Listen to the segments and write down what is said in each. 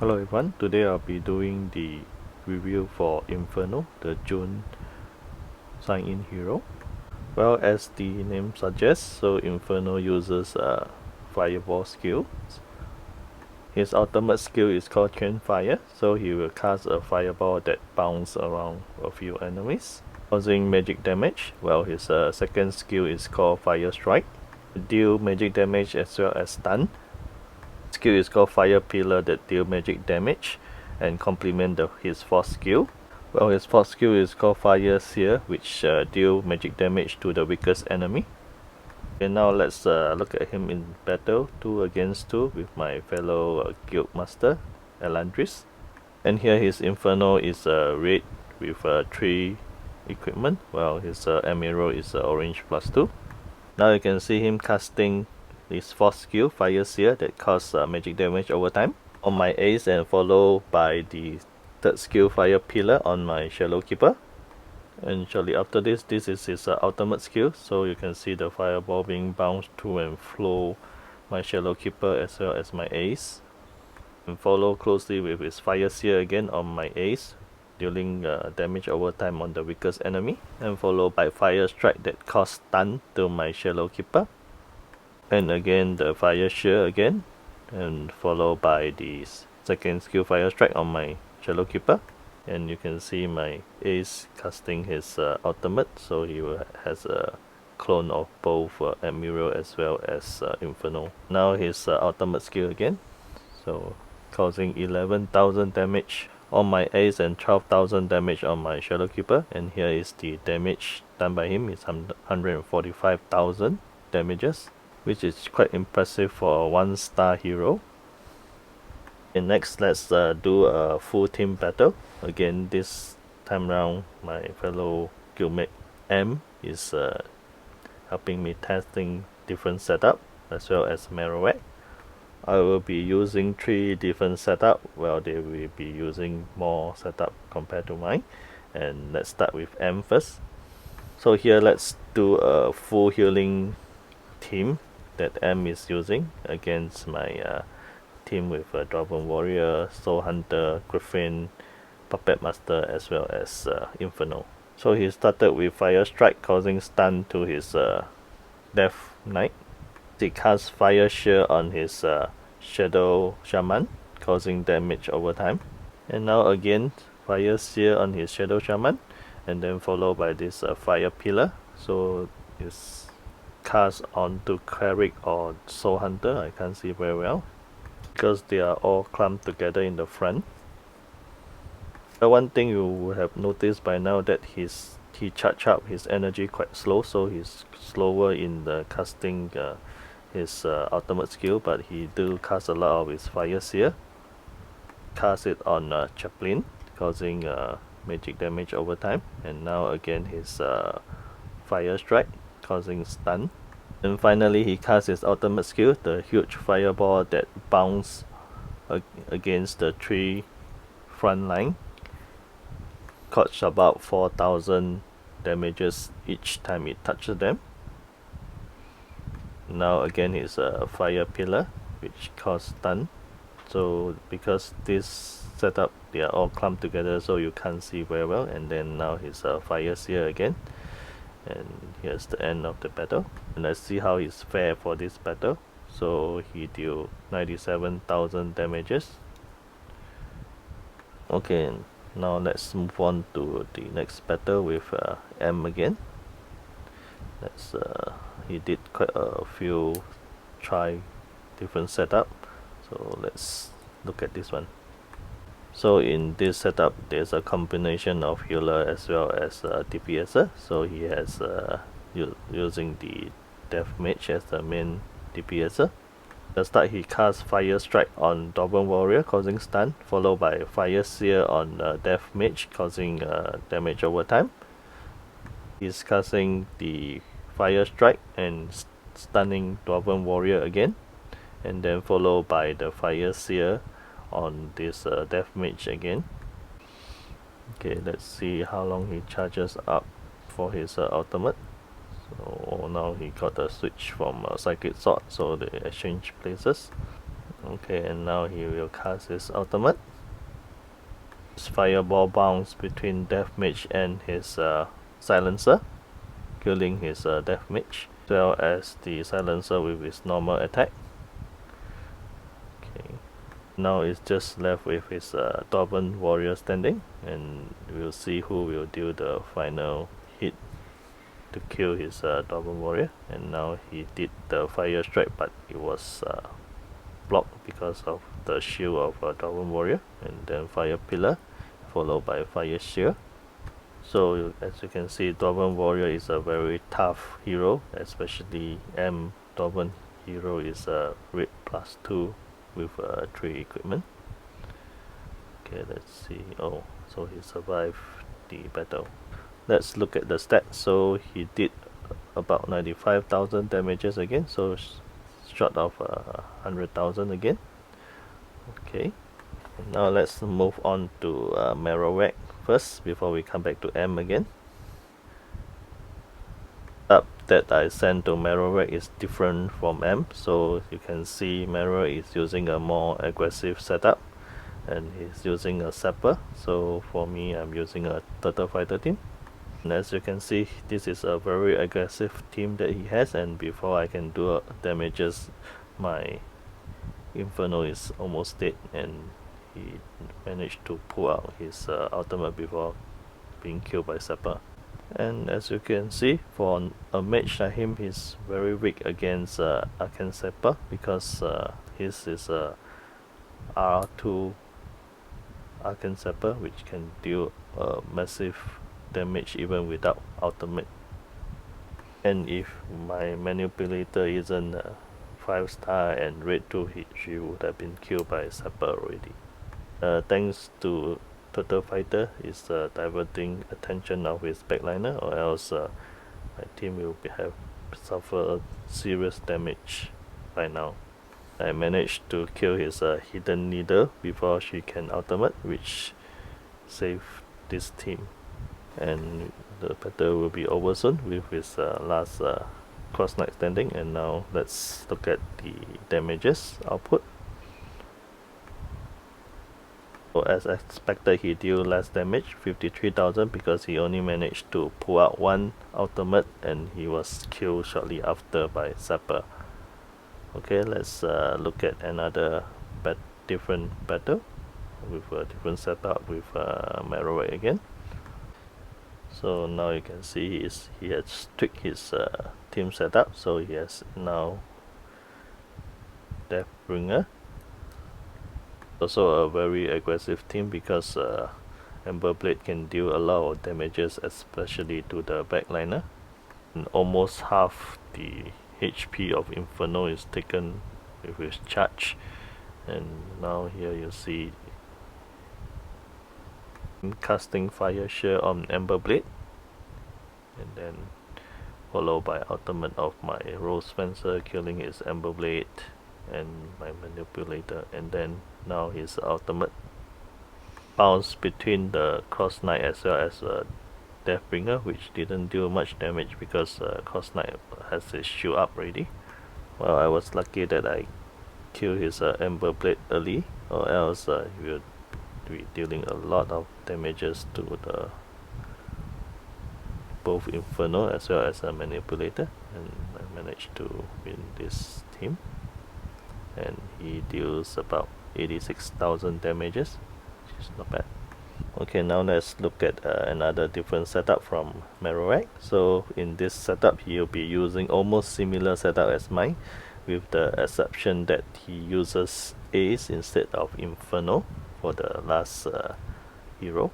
Hello everyone, today I'll be doing the review for Inferno, the June sign-in hero. Well, as the name suggests, so Inferno uses fireball skill. His ultimate skill is called Chain Fire, so he will cast a fireball that bounces around a few enemies, causing magic damage. Well, his second skill is called Fire Strike, deal magic damage as well as stun. Skill is called Fire Pillar that deal magic damage and complement his fourth skill. Well, his fourth skill is called Fire Seer, which deal magic damage to the weakest enemy. And now let's look at him in battle 2 against 2 with my fellow guild master Elandris. And here his Inferno is red with 3 equipment, while his Emerald is orange +2. Now you can see him casting his fourth skill, Fire Seer, that causes magic damage over time on my ace, and followed by the third skill, Fire Pillar, on my Shadow Keeper. And shortly after this is his ultimate skill, so you can see the fireball being bounced to and fro my Shadow Keeper as well as my ace. And follow closely with his Fire Seer again on my ace, dealing damage over time on the weakest enemy, and followed by Fire Strike that causes stun to my Shadow Keeper. And again the Fire Shear again, and followed by the second skill, Fire Strike, on my Shadow Keeper. And you can see my ace casting his ultimate, so he has a clone of both Emerald as well as Infernal. Now his ultimate skill again, so causing 11,000 damage on my ace and 12,000 damage on my Shadow Keeper. And here is the damage done by him, it's 145,000 damages, which is quite impressive for a 1-star hero. And next, let's do a full team battle. Again, this time round my fellow guildmate M is helping me testing different setup as well as Marowak. I will be using 3 different setup, while they will be using more setup compared to mine. And let's start with M first. So here let's do a full healing team that M is using against my team with Dwarven Warrior, Soul Hunter, Griffin, Puppet Master as well as Infernal. So he started with Fire Strike, causing stun to his Death Knight. He casts Fire Shear on his Shadow Shaman, causing damage over time. And now again Fire Seer on his Shadow Shaman, and then followed by this Fire Pillar. So his cast onto Cleric or Soul Hunter, I can't see very well because they are all clumped together in the front. One thing you would have noticed by now that he charged up his energy quite slow, so he's slower in the casting his ultimate skill, but he do cast a lot of his Fire Seer. Cast it on Chaplain, causing magic damage over time. And now again his Fire Strike, causing stun. And finally he casts his ultimate skill, the huge fireball that bounces against the 3 front line, costs about 4,000 damages each time it touches them. Now again his Fire Pillar, which causes stun. So because this setup they are all clumped together, so you can't see very well. And then now his Fire Seer again. And here's the end of the battle, and let's see how he's fared for this battle. So he deal 97,000 damages. Okay, now let's move on to the next battle with M again. Let's he did quite a few try different setup, so let's look at this one. So in this setup there's a combination of healer as well as DPSer. So he has using the Death Mage as the main DPSer. At the start he casts Fire Strike on Dwarven Warrior, causing stun, followed by Fire Seer on Death Mage, causing damage over time. He's casting the Fire Strike and stunning Dwarven Warrior again, and then followed by the Fire Seer on this Death Mage again. Okay, let's see how long he charges up for his ultimate. So now he got a switch from Psychic Sword, so they exchange places. Okay, and now he will cast his ultimate. His fireball bounce between Death Mage and his silencer, killing his Death Mage, as well as the silencer with his normal attack. Okay, now it's just left with his Dwarven warrior standing, and we'll see who will do the final hit to kill his Dwarven warrior. And now he did the fire strike, but it was blocked because of the shield of Dwarven warrior, and then fire pillar followed by fire shield. So as you can see, Dwarven warrior is a very tough hero, especially M Dwarven hero is a red +2 with 3 equipment. Okay, let's see. Oh, so he survived the battle. Let's look at the stats. So he did about 95,000 damages again, so short of 100,000 again. Okay, now let's move on to Marowak first before we come back to M again. Up that I sent to Marowak is different from M, so you can see Marowak is using a more aggressive setup and he's using a Sapper. So for me, I'm using a Turtle Fighter team. And as you can see, this is a very aggressive team that he has, and before I can do damages, my Inferno is almost dead, and he managed to pull out his ultimate before being killed by Sapper. And as you can see, for a mage like him, he's very weak against Arcane Sapper because his is a R2 Arcane Sapper, which can deal massive damage even without ultimate. And if my manipulator isn't 5-star and red 2 hit, she would have been killed by Sapper already. Thanks to Turtle Fighter is diverting attention of his backliner, or else my team will have suffered serious damage by now. I managed to kill his Hidden Needle before she can ultimate, which saved this team. And the battle will be over soon with his last Cross Knight standing. And now let's look at the damages output. So as expected, he dealt less damage, 53,000, because he only managed to pull out one ultimate and he was killed shortly after by Sapper. Okay, let's look at another different battle with a different setup with Marowak again. So now you can see he has tweaked his team setup, so he has now Deathbringer. Also a very aggressive team because Emberblade can deal a lot of damages, especially to the backliner. And almost half the HP of Inferno is taken with his charge. And now here you see him casting Fire Share on Emberblade, and then followed by ultimate of my Rose Spencer killing his Emberblade and my manipulator, and then now his ultimate bounce between the Cross Knight as well as Deathbringer, which didn't do much damage because Cross Knight has his shield up already. Well, I was lucky that I killed his Emberblade early, or else he would be dealing a lot of damages to the both Inferno as well as a manipulator, and I managed to win this team. And he deals about 86,000 damages, which is not bad. Okay, now let's look at another different setup from Marowak. So in this setup, he'll be using almost similar setup as mine, with the exception that he uses Ace instead of Inferno for the last hero.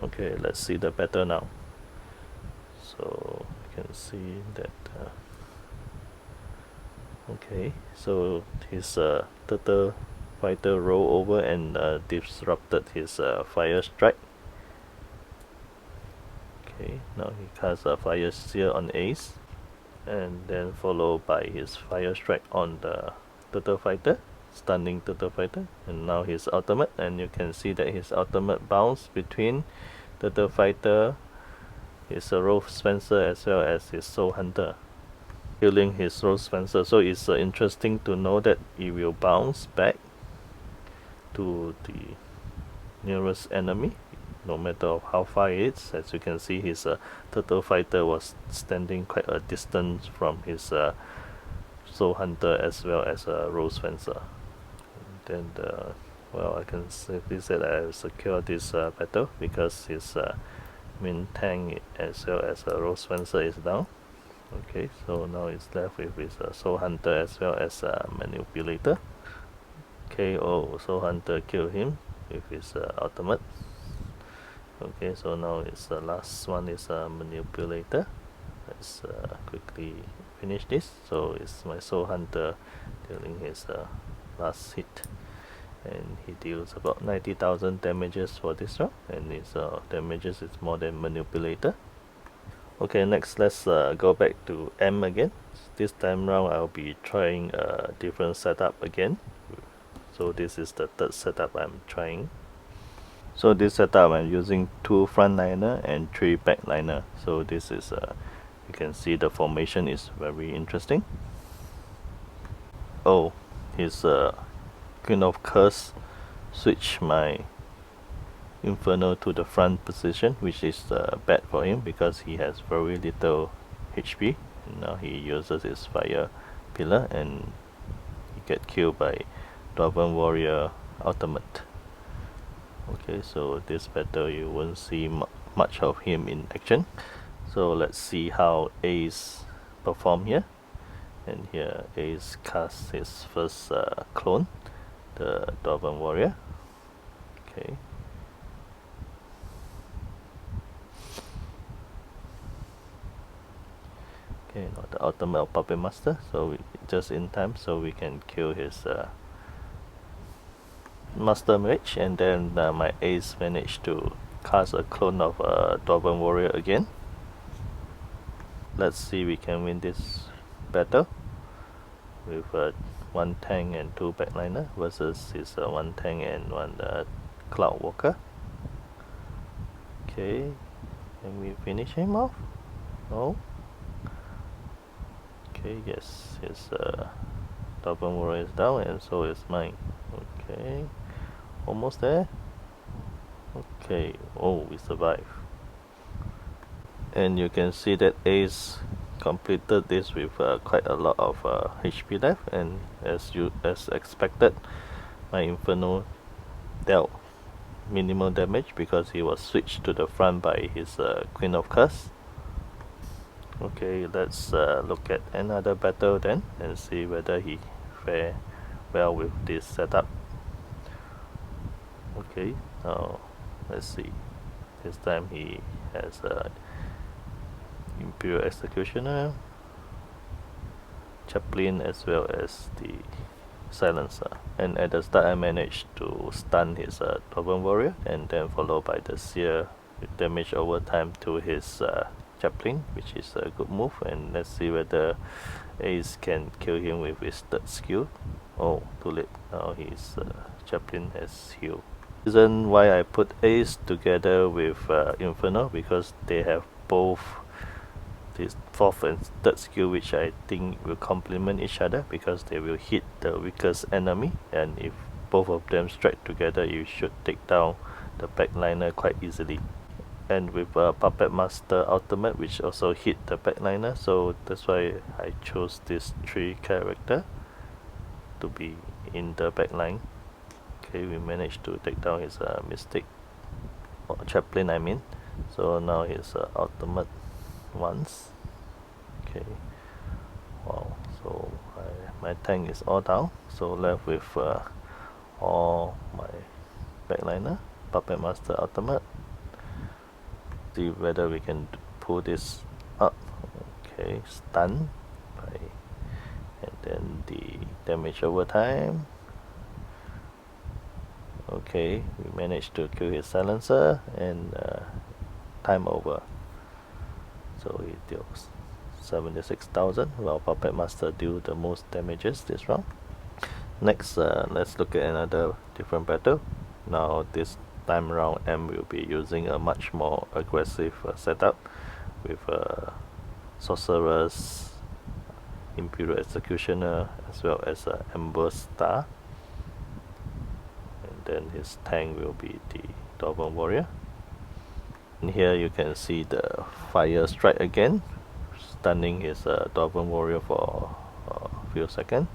Okay, let's see the battle now. So you can see that okay, so his Turtle Fighter rolled over and disrupted his Fire Strike. Okay, now he casts a Fire Seal on Ace, and then followed by his Fire Strike on the Turtle Fighter, stunning Turtle Fighter. And now his ultimate, and you can see that his ultimate bounce between Turtle Fighter, his Rose Spencer as well as his Soul Hunter. killing his Rose Fencer. So it's interesting to know that he will bounce back to the nearest enemy, no matter how far it is. As you can see, his turtle fighter was standing quite a distance from his Soul Hunter as well as Rose Fencer. Then well, I can safely say that I have secured this battle because his main tank as well as Rose Fencer is down. Okay, so now it's left with his Soul Hunter as well as Manipulator. KO Soul Hunter kill him with his ultimate. Okay, so now it's the last one is Manipulator. Let's quickly finish this. So it's my Soul Hunter dealing his last hit, and he deals about 90,000 damages for this round, and his damages is more than Manipulator. Okay, next let's go back to M again. This time round I'll be trying a different setup again. So this is the third setup I'm trying. So this setup I'm using 2 frontliner and 3 backliner. So this is you can see the formation is very interesting. Oh, his Queen of Curse switch my Inferno to the front position, which is bad for him because he has very little HP. Now he uses his fire pillar and he get killed by Dwarven Warrior ultimate. Okay, so this battle you won't see much of him in action. So let's see how Ace perform here. And here Ace casts his first clone, the Dwarven Warrior. Okay. Okay, now the ultimate of Puppet Master, so just in time so we can kill his Master Mage, and then my Ace managed to cast a clone of Dwarven Warrior again. Let's see we can win this battle with 1 tank and 2 backliner versus his 1 tank and 1 Cloud Walker. Okay, can we finish him off? No? Okay, yes, his Dwarven Warrior is down and so is mine. Okay, almost there. Okay, oh, we survived. And you can see that Ace completed this with quite a lot of HP left, and as expected, my Inferno dealt minimal damage because he was switched to the front by his Queen of Curse. Okay, let's look at another battle then and see whether he fare well with this setup. Okay, now let's see. This time he has Imperial Executioner, Chaplain as well as the Silencer. And at the start I managed to stun his Dwarven Warrior and then followed by the Seer with damage over time to his Chaplain, which is a good move. And let's see whether Ace can kill him with his third skill. Oh, too late. Now his Chaplain has healed. Reason why I put Ace together with Infernal because they have both this fourth and third skill, which I think will complement each other because they will hit the weakest enemy, and if both of them strike together you should take down the backliner quite easily. And with Puppet Master ultimate which also hit the backliner, so that's why I chose this 3 character to be in the backline. Okay, we managed to take down his Mystic, or Chaplain I mean. So now his ultimate once. Okay, wow, so my tank is all down, so left with all my backliner, Puppet Master ultimate. See whether we can pull this up. Okay, stun by, and then the damage over time. Okay, we managed to kill his Silencer and time over. So he deals 76,000 while Puppet Master deal the most damages this round. Next, let's look at another different battle. Now this time round M will be using a much more aggressive setup with Sorcerers, Imperial Executioner as well as Ember Star, and then his tank will be the Dwarven Warrior. And here you can see the fire strike again, stunning his Dwarven Warrior for a few seconds.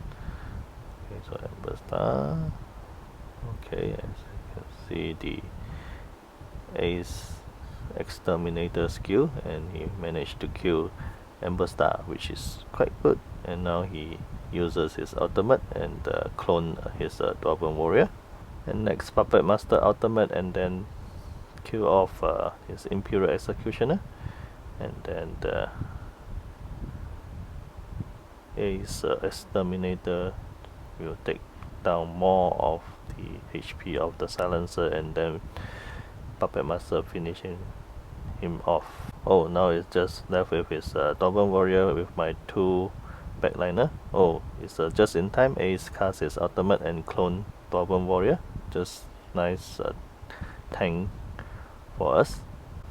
Okay, so Ember Star. Okay, as you can see the Ace Exterminator skill, and he managed to kill Ember Star, which is quite good. And now he uses his ultimate and clone his Dwarven Warrior. And next Puppet Master ultimate, and then kill off his Imperial Executioner, and then the Ace Exterminator will take down more of the HP of the Silencer, and then Puppet Master finishing him off. Oh, now it's just left with his Dwarven Warrior with my 2 backliner. Oh, it's just in time. Ace casts his ultimate and clone Dwarven Warrior. Just nice tank for us.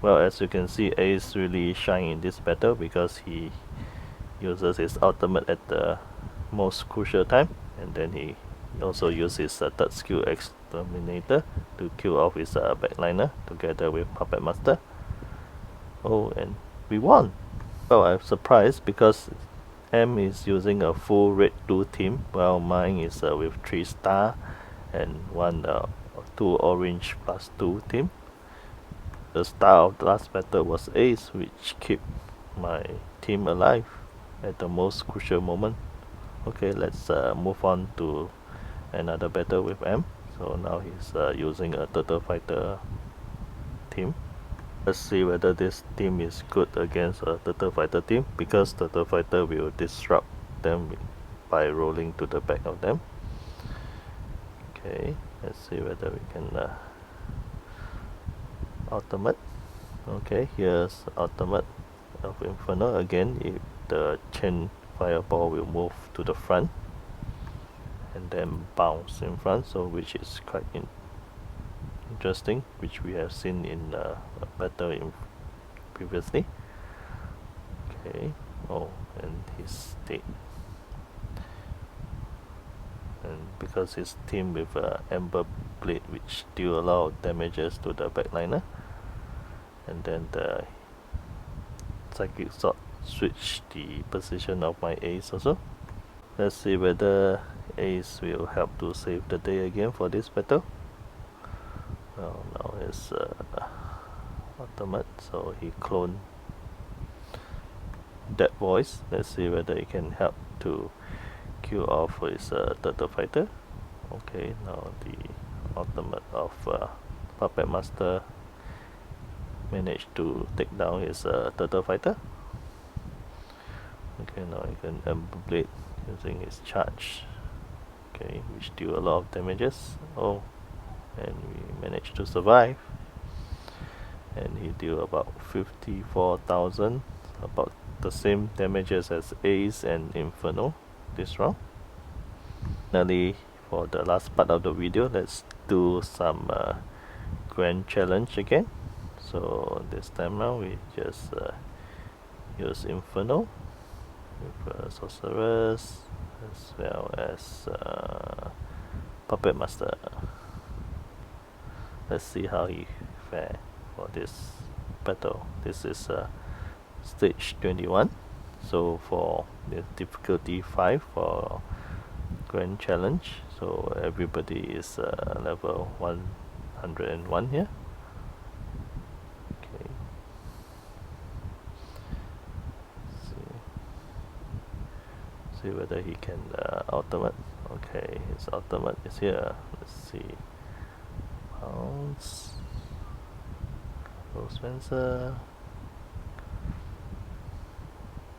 Well, as you can see, Ace really shine in this battle because he uses his ultimate at the most crucial time, and then he also uses his third skill Exterminator to kill off his backliner together with Puppet Master. Oh, and we won! Well, I'm surprised because M is using a full red 2 team, while mine is with 3 star and 2 orange plus 2 team. The star of the last battle was Ace, which kept my team alive at the most crucial moment. Okay, let's move on to another battle with M. So now he's using a Turtle Fighter team. Let's see whether this team is good against a Turtle Fighter team, because Turtle Fighter will disrupt them by rolling to the back of them. Okay, let's see whether we can ultimate. Okay, here's ultimate of Inferno. Again, if the chain fireball will move to the front and then bounce in front, so which is quite interesting, which we have seen in a battle in previously. Okay, oh, and he's dead. And because his team with Ember Blade, which deal a lot of damages to the backliner, and then the Psychic Sword switch the position of my Ace also. Let's see whether Ace will help to save the day again for this battle. Well, now his ultimate, so he cloned that voice. Let's see whether it can help to kill off his Turtle Fighter. Okay, now the ultimate of Puppet Master managed to take down his Turtle Fighter. Okay, now he can Ember Blade using his charge. Okay, which deal a lot of damages. Oh, and we managed to survive. And he deal about 54,000, about the same damages as Ace and Infernal this round. Finally, for the last part of the video, let's do some grand challenge again. So this time around we just use Infernal with Sorceress as well as Puppet Master. Let's see how he fare for this battle. This is stage 21, so for the difficulty 5 for grand challenge, so everybody is level 101 here. Okay, see whether he can ultimate. Okay, his ultimate is here. Let's see. Bounce. Rose Spencer.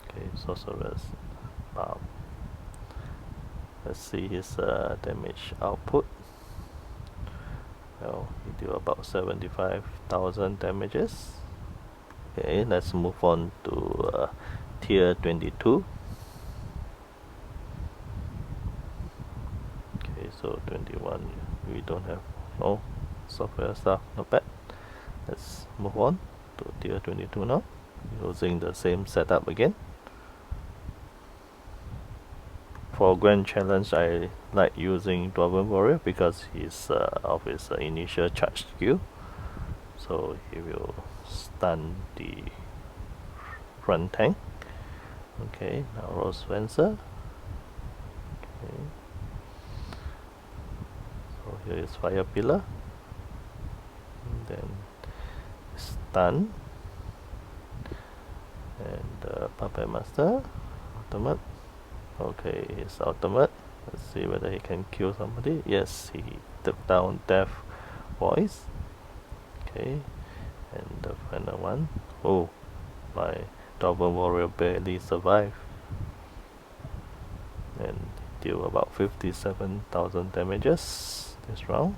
Okay, Sorceress. Bomb. Let's see his damage output. Well, he do about 75,000 damages. Okay, let's move on to tier 22. Okay, so 21 we don't have no software stuff, not bad. Let's move on to tier 22 now, using the same setup again. for Grand Challenge, I like using Dwarven Warrior because he's of his initial charge skill, so he will stun the front tank. Okay, now Rose Fencer. Okay. So here is Fire Pillar. And then stun. And Puppet Master. Ultimate. Okay, his ultimate. Let's see whether he can kill somebody. Yes, he took down Death Voice. Okay, and the final one. Oh, my Dwarven Warrior barely survived and deal about 57,000 damages this round.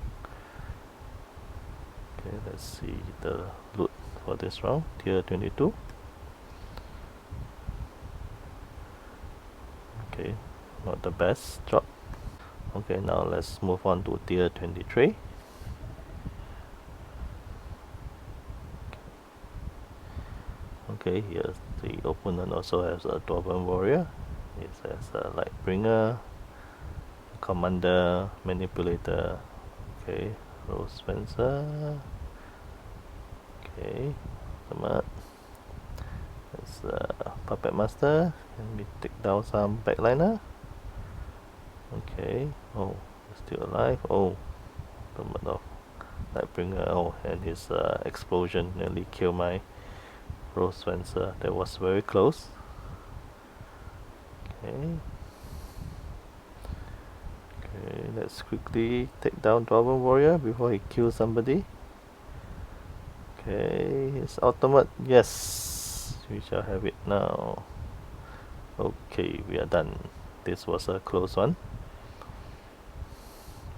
Okay, let's see the loot for this round. Tier 22. Okay, not the best drop. Okay, now let's move on to tier 23. Okay, here's the opponent also has a Dwarven Warrior. It has a Lightbringer, Commander, Manipulator. Okay, Rose Spencer. Okay, Ultimate. There's Puppet Master. Can we take down some backliner? Okay. Oh, he's still alive. Oh, Ultimate of Lightbringer. Oh, and his explosion nearly killed my Rose Spencer. That was very close. Okay. Okay, let's quickly take down Dwarven Warrior before he kills somebody. Okay, his ultimate. Yes, we shall have it now. Okay, we are done. This was a close one.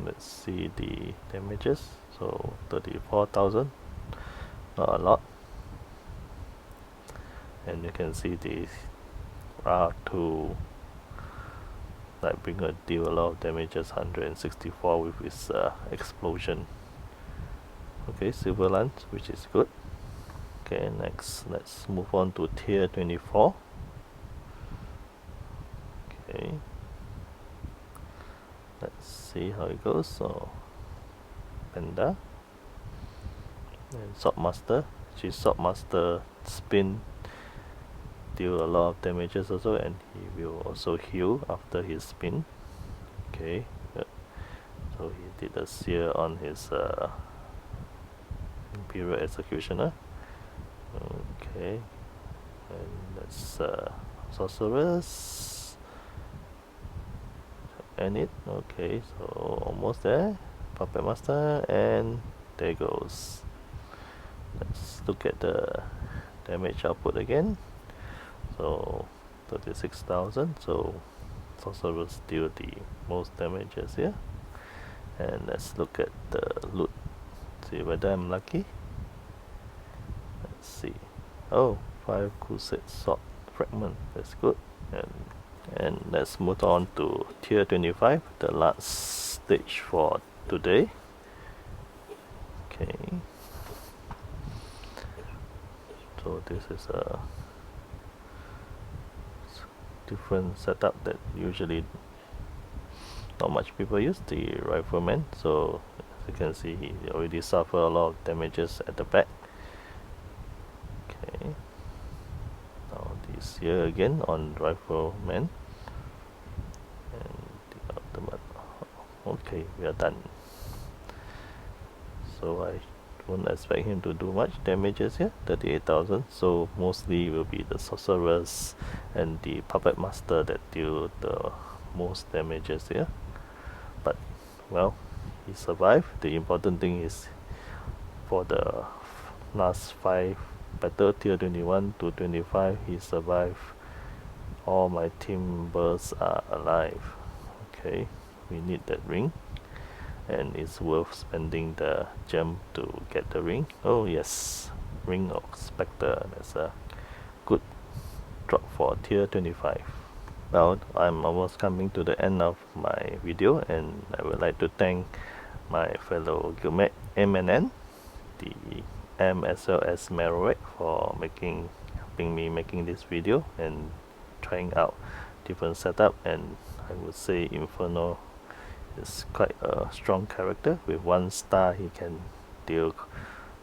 Let's see the damages. So 34,000, not a lot. And you can see the R2 Lightbringer deal a lot of damages, 164 with his explosion. Okay, Silver Lance, which is good. Okay, next let's move on to tier 24. Okay, let's see how it goes. So Panda and Swordmaster. She's Swordmaster spin, deal a lot of damages also, and he will also heal after his spin. Okay, good. So he did a sear on his Imperial Executioner. Okay, and that's Sorceress. And it. Okay, so almost there. Puppet Master, and there goes. Let's look at the damage output again. So 36,000. So Sorceress deal the most damages here. And let's look at the loot. See whether I'm lucky. Let's see. Oh, 5 Crusade Sword Fragment. That's good. And let's move on to tier 25, the last stage for today. Okay. So this is a different setup that usually not much people use, the Rifleman. So as you can see, he already suffered a lot of damages at the back. Okay. Now this here again on Rifleman. And the ultimate. Okay, we are done. So I don't expect him to do much damages here, 38,000. So mostly will be the Sorceress and the Puppet Master that deal the most damages here. But well, he survived. The important thing is for the last 5 battle, tier 21 to 25, he survived. All my team members are alive. Okay, we need that ring, and it's worth spending the gem to get the ring. Oh yes, Ring of Spectre. That's a good drop for tier 25. Well, I'm almost coming to the end of my video, and I would like to thank my fellow guildmate MNN, the M as well as Merowek, for helping me making this video and trying out different setup, and I would say Inferno is quite a strong character. With 1 star he can deal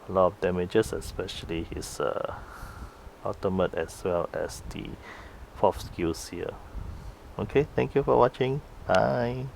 a lot of damages, especially his ultimate as well as the 4th skill here. Okay, thank you for watching. Bye.